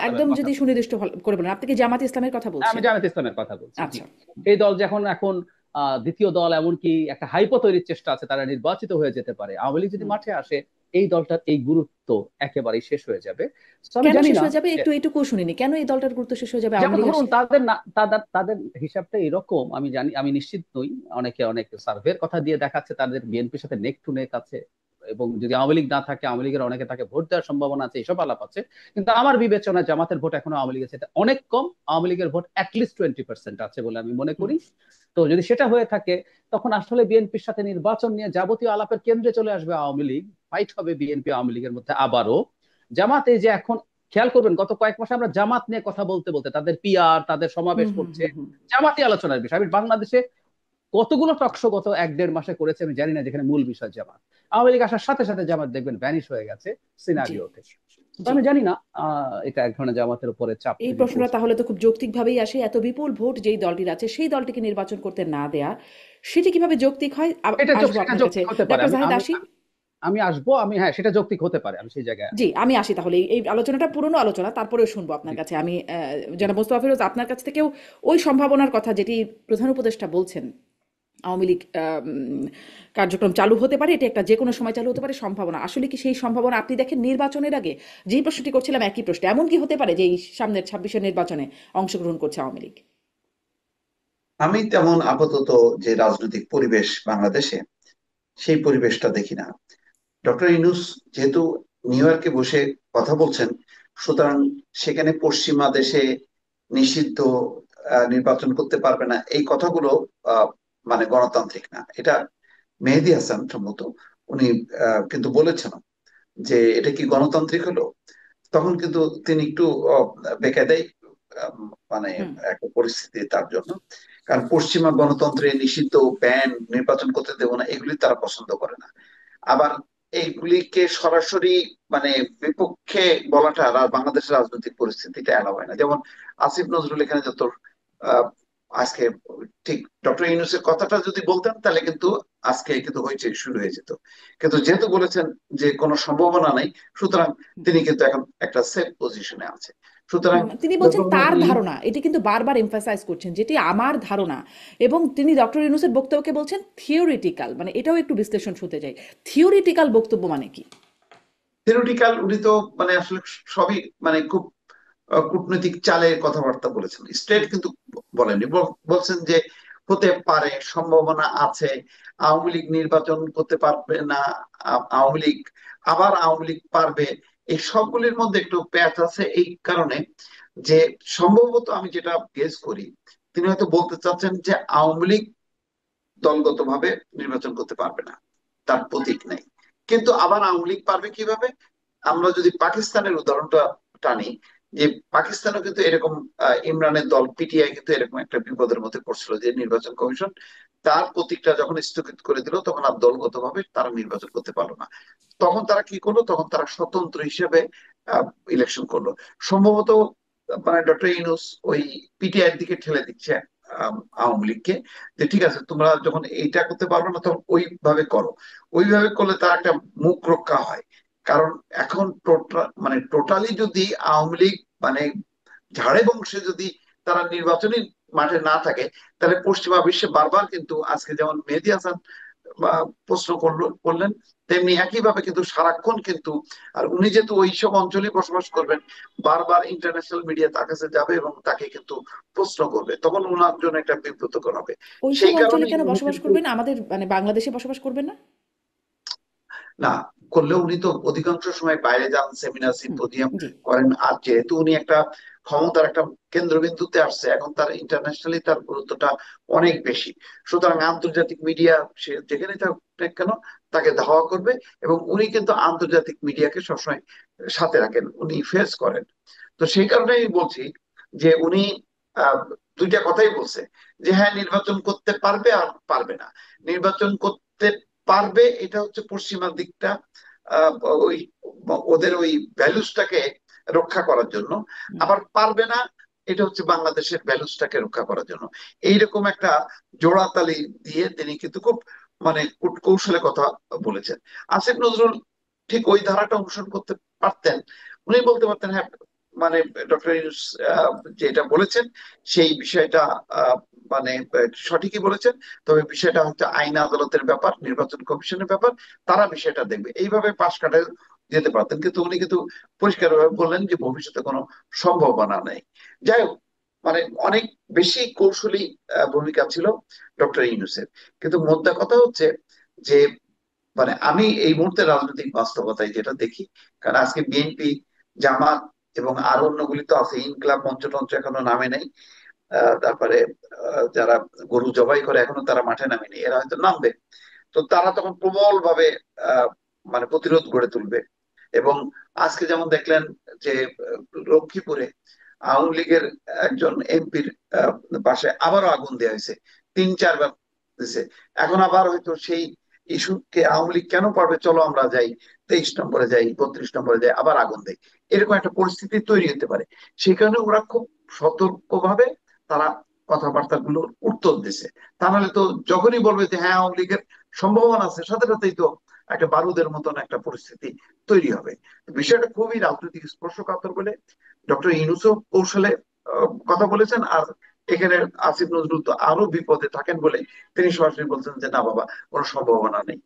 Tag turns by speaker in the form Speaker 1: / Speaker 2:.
Speaker 1: একদম
Speaker 2: কথা
Speaker 1: যদি
Speaker 2: বলছি।
Speaker 1: সুনির্দিষ্ট করে বলেন, আপনি কি জামাত ইসলামের কথা
Speaker 2: আমি
Speaker 1: বলছেন?
Speaker 2: জামাত ইসলামের কথা বলছি, জি।
Speaker 1: আচ্ছা।
Speaker 2: এই দল যখন এখন দ্বিতীয় দল, এমনকি একটা হাইপো তৈরির চেষ্টা আছে, তারা নির্বাচিত হয়ে যেতে পারে, আওয়ামী লীগ যদি
Speaker 1: হুম।
Speaker 2: মাঠে আসে, এই দলটার এই গুরুত্ব একেবারেই শেষ হয়ে যাবে। তো আমি
Speaker 1: কেন
Speaker 2: জানি
Speaker 1: শেষ
Speaker 2: না
Speaker 1: হয়ে যাবে
Speaker 2: যে,
Speaker 1: একটু এইটুকু শুনিনি, কেন এই দলটার গুরুত্ব শেষ হয়ে যাবে আওয়ামী
Speaker 2: যেমন
Speaker 1: লীগ
Speaker 2: ধরুন
Speaker 1: আসলে?
Speaker 2: তাদের না, তাদের হিসাবটা এরকম, আমি জানি, আমি নিশ্চিত নই, অনেকে অনেক সার্ভের কথা দিয়ে দেখাচ্ছে তাদের বিএনপির সাথে নেক টু নেক আছে, এবং যদি আওয়ামী লীগ না থাকে আওয়ামী লীগের অনেকে তাকে ভোট দেওয়ার সম্ভাবনা আছে, এইসব আলাপ আছে। কিন্তু আমার বিবেচনায় জামাতের ভোট এখনো আওয়ামী লীগের সাথে অনেক কম, আওয়ামী লীগের ভোট অ্যাটলিস্ট 20% আছে বলে আমি মনে
Speaker 1: হুম।
Speaker 2: করি। তো যদি সেটা হয়ে থাকে, তখন আসলে বিএনপির সাথে নির্বাচন নিয়ে যাবতীয় আলাপের কেন্দ্রে চলে আসবে আওয়ামী লীগ। ফাইট হবে বিএনপি আওয়ামী লীগের মধ্যে আবারও। জামাত এই যে এখন, খেয়াল করবেন গত কয়েক মাসে আমরা জামাত নিয়ে কথা বলতে বলতে তাদের পিআর, তাদের
Speaker 1: হুম।
Speaker 2: সমাবেশ
Speaker 1: হুম।
Speaker 2: করছে,
Speaker 1: হুম। হুম।
Speaker 2: জামাতি আলোচনার বিষয়। আমি বাংলাদেশে কতগুলো টকশো গত 1-1.5 মাসে করেছে আমি জানি না, যেখানে মূল বিষয় জামাত। আওয়ামী লীগ আসার সাথে সাথে জামাত দেখবেন ভ্যানিশ হয়ে গেছে
Speaker 1: জি।
Speaker 2: সিনারিওতে। তো
Speaker 1: জি।
Speaker 2: আমি জানি না এটা এক ধরনের জামাতের উপরে চাপ
Speaker 1: এই
Speaker 2: তৈরি
Speaker 1: প্রশ্নটা
Speaker 2: করছে।
Speaker 1: তাহলে তো খুব যৌক্তিকভাবেই আসে, এত বিপুল ভোট যেই দলটির আছে সেই দলটিকে নির্বাচন করতে না দেয়া, সেটি কিভাবে যৌক্তিক হয়? আসবো
Speaker 2: সেটা
Speaker 1: আপনার কাছে।
Speaker 2: যৌক্তিক হতে পারে।
Speaker 1: ডক্টর
Speaker 2: আমি
Speaker 1: জাহিদ
Speaker 2: আমি
Speaker 1: আসি।
Speaker 2: আমি আসবো, আমি, হ্যাঁ, সেটা যৌক্তিক হতে পারে, আমি সেই জায়গায়
Speaker 1: জি,
Speaker 2: আসবো।
Speaker 1: আমি আসি তাহলে। এই আলোচনাটা পুরনো আলোচনা, তারপরেও শুনবো আপনার
Speaker 2: জি,
Speaker 1: কাছে। আমি
Speaker 2: জি,
Speaker 1: জনাব মোস্তফা ফিরোজ, আপনার কাছ থেকেও ওই সম্ভাবনার কথা যেটি প্রধান উপদেষ্টা বলছেন, আওয়ামী লীগ কার্যক্রম চালু হতে পারে, এটি একটা যে কোনো সময় চালু হতে পারে সম্ভাবনা, আসলে কি সেই সম্ভাবনা আপনি দেখেন নির্বাচনের আগে? যেই প্রশ্নটি করছিলাম একই প্রশ্ন, এমন কি হতে পারে যে এই সামনের 26-এর নির্বাচনে অংশগ্রহণ করছে আওয়ামী লীগ?
Speaker 3: আমি তেমন আপাতত যে রাজনৈতিক পরিবেশ বাংলাদেশে, সেই পরিবেশটা দেখি না। ডক্টর ইউনূস যেহেতু নিউ ইয়র্কে বসে কথা বলছেন, সুতরাং সেখানে পশ্চিমা দেশে নিষিদ্ধ নির্বাচন করতে পারবে না, এই কথাগুলো আহ, মানে গণতান্ত্রিক না। এটা মেহেদী হাসান সম্ভবত উনি কিন্তু বলেছেন যে এটা কি গণতান্ত্রিক হলো। তখন কিন্তু তিনি একটু আহ, বেকায়দায় মানে
Speaker 1: হুম।
Speaker 3: একটা পরিস্থিতি তার জন্য। কারণ পশ্চিমা গণতন্ত্রে নিষিদ্ধ, ব্যান, নির্বাচন করতে দেবো না, এগুলি তারা পছন্দ করে না। আবার এইগুলিকে সরাসরি মানে বিপক্ষে বলাটা বাংলাদেশের রাজনৈতিক পরিস্থিতিটা এলাও হয় না। যেমন আসিফ নজরুল এখানে যত আহ, আজকে ঠিক ডক্টর ইউনূসের কথাটা যদি বলতেন তাহলে কিন্তু আজকে কিন্তু হইচই শুরু হয়ে যেত। কিন্তু যেহেতু বলেছেন যে কোনো সম্ভাবনা নাই, সুতরাং তিনি কিন্তু এখন একটা সেফ পজিশনে আছে। সুতরাং
Speaker 1: তিনি বলছেন
Speaker 3: যতক্ষণ না
Speaker 1: তার
Speaker 3: তিনি,
Speaker 1: ধারণা, এটি কিন্তু বারবার এমফাসাইজ করছেন যেটি আমার ধারণা। এবং তিনি ডক্টর ইউনূসের বক্তব্যকে বলছেন থিওরিটিক্যাল, মানে এটাও একটু বিশ্লেষণ শুনতে চাই। থিওরিটিক্যাল বক্তব্য মানে কি?
Speaker 3: থিওরিটিক্যাল, উনি তো মানে আসলে সবই মানে খুব কূটনৈতিক চালে কথাবার্তা বলেছেন, স্ট্রেট
Speaker 1: হুম।
Speaker 3: কিন্তু বলেননি। বলছেন যে হতে পারে, সম্ভাবনা আছে, আওয়ামী লীগ নির্বাচন করতে পারবে না, আওয়ামী লীগ আবার আওয়ামী লীগ পারবে। এই সবগুলির মধ্যে একটু প্যাচ আছে, এই কারণে যে সম্ভবত আমি যেটা গেস করি, তিনি হয়তো বলতে চাচ্ছেন যে আওয়ামী লীগ দলগতভাবে নির্বাচন করতে পারবে না, তার প্রতীক নেই। কিন্তু আবার আওয়ামী লীগ পারবে কিভাবে? আমরা যদি পাকিস্তানের উদাহরণটা টানি, যে পাকিস্তানও কিন্তু এরকম ইমরানের দল পিটিআই কিন্তু এরকম একটা বিপদের মধ্যে পড়ছিল, যে নির্বাচন কমিশন তার প্রতীকটা যখন স্থগিত করে দিল, তখন আর দলগতভাবে তারা নির্বাচন করতে পারলো না। তখন তারা কি করলো? তখন তারা স্বতন্ত্র হিসেবে ইলেকশন করলো। সম্ভবত মানে ডক্টর ইউনূস ওই পিটিআই এর দিকে ঠেলে দিচ্ছে আওয়ামী লীগকে, যে ঠিক আছে তোমরা যখন এইটা করতে পারবে না তখন ওইভাবে করো। ওইভাবে করলে তার একটা মুখ রক্ষা হয়। কারণ এখন মানে টোটালি যদি আওয়ামী লীগ মানে ঝাড়ে বংশে যদি তারা নির্বাচনী মাঠে না থাকে, তাহলে পশ্চিমা বিশ্বে বারবার কিন্তু আজকে যেমন মেহেদী হাসান প্রশ্ন করলেন, তেমনি একইভাবে কিন্তু সারাক্ষণ কিন্তু, আর উনি যেহেতু ওই সব অঞ্চলে বসবাস করবেন, বারবার ইন্টারন্যাশনাল মিডিয়া তার কাছে যাবে এবং তাকে কিন্তু প্রশ্ন করবে, তখন ওনার জন্য একটা বিব্রতকর হবে।
Speaker 1: ওইসব
Speaker 3: সেই
Speaker 1: অঞ্চলে
Speaker 3: কারণে
Speaker 1: কেন
Speaker 3: উনি
Speaker 1: বসবাস
Speaker 3: কিন্তু,
Speaker 1: করবেন? আমাদের মানে বাংলাদেশে বসবাস করবেন না?
Speaker 3: না করলেও উনি তো অধিকাংশ সময় বাইরে যান, সেমিনার
Speaker 1: হুম।
Speaker 3: সিম্পোজিয়াম
Speaker 1: জি।
Speaker 3: করেন। আর যেহেতু উনি একটা ক্ষমতার একটা কেন্দ্রবিন্দুতে আসছে, এখন তার ইন্টারন্যাশনালি তার গুরুত্বটা অনেক বেশি। সুতরাং আন্তর্জাতিক মিডিয়া সে যেখানে থাক না কেন তাকে ধাওয়া করবে, এবং উনি কিন্তু আন্তর্জাতিক মিডিয়াকে সবসময় সাথে রাখেন, উনি ফেস করেন। তো সেই কারণে আমি বলছি যে উনি আহ, দুইটা কথাই বলছে, যে হ্যাঁ নির্বাচন করতে পারবে আর পারবে না। নির্বাচন করতে পারবে এটা হচ্ছে পশ্চিমা দিকটা আহ, ওই ওদের ওই ভ্যালুসটাকে রক্ষা করার জন্য।
Speaker 1: হুম।
Speaker 3: আবার পারবে না, এটা হচ্ছে বাংলাদেশের ভ্যালুসটাকে রক্ষা করার জন্য। এইরকম একটা জোড়াতালি দিয়ে তিনি কিন্তু খুব মানে কৌশলে কথা বলেছেন। আসিফ নজরুল ঠিক ওই ধারাটা অনুসরণ করতে পারতেন। উনি বলতে পারতেন হ্যাঁ মানে ডক্টর ইউনূস যেটা বলেছেন সেই বিষয়টা মানে সঠিকই বলেছেন। তবে বিষয়টা হচ্ছে আইন আদালতের ব্যাপার, নির্বাচন কমিশনের ব্যাপার, তারা বিষয়টা দেখবে। এইভাবে পাশ কাটে যেতে পারতেন, কিন্তু উনি কিন্তু পরিষ্কারভাবে বললেন যে ভবিষ্যতে কোনো সম্ভাবনা নেই। যাই হোক, মানে অনেক বেশি কৌশলী ভূমিকা ছিল ডক্টর ইউনূসের। কিন্তু মোদ্দা কথা হচ্ছে যে মানে আমি এই মুহূর্তে রাজনৈতিক বাস্তবতায় যেটা দেখি, কারণ আজকে বিএনপি, জামাত এবং আর অন্যগুলি তো আছে, ইনকলাব মঞ্চ টঞ্চ এখনো নামে নাই। তারপরে যারা গরু জবাই করে এখনো তারা মাঠে নামেনি, এরা হয়তো নামবে। তো তারা তখন প্রবল ভাবে আহ, মানে প্রতিরোধ গড়ে তুলবে। এবং আজকে যেমন দেখলেন যে লক্ষ্মীপুরে আওয়ামী লীগের একজন এমপির বাসায় আবারও আগুন দেওয়া হয়েছে, 3-4 বার দিছে। এখন আবার হয়তো সেই ইস্যুকে আওয়ামী লীগ কেন পারবে, চলো আমরা যাই 23 নম্বরে যাই, 32 নম্বরে যাই, আবার আগুন দেয়, এরকম একটা পরিস্থিতি তৈরি হতে পারে। সেই কারণে ওরা খুব সতর্কভাবে তারা কথাবার্তা গুলোর উত্তর দিছে। তা নাহলে তো যখনই বলবে যে হ্যাঁ আওয়ামী লীগের সম্ভাবনা আছে, সাথে সাথেই তো একটা বারুদের মতন একটা পরিস্থিতি তৈরি হবে। বিষয়টা খুবই রাজনৈতিক স্পর্শকাতর বলে ডক্টর ইউনূসও কৌশলে কথা বলেছেন। আর এখানে আসিফ নজরুল তো আরো বিপদে থাকেন বলে তিনি সরাসরি বলছেন যে না বাবা, কোনো সম্ভাবনা নেই।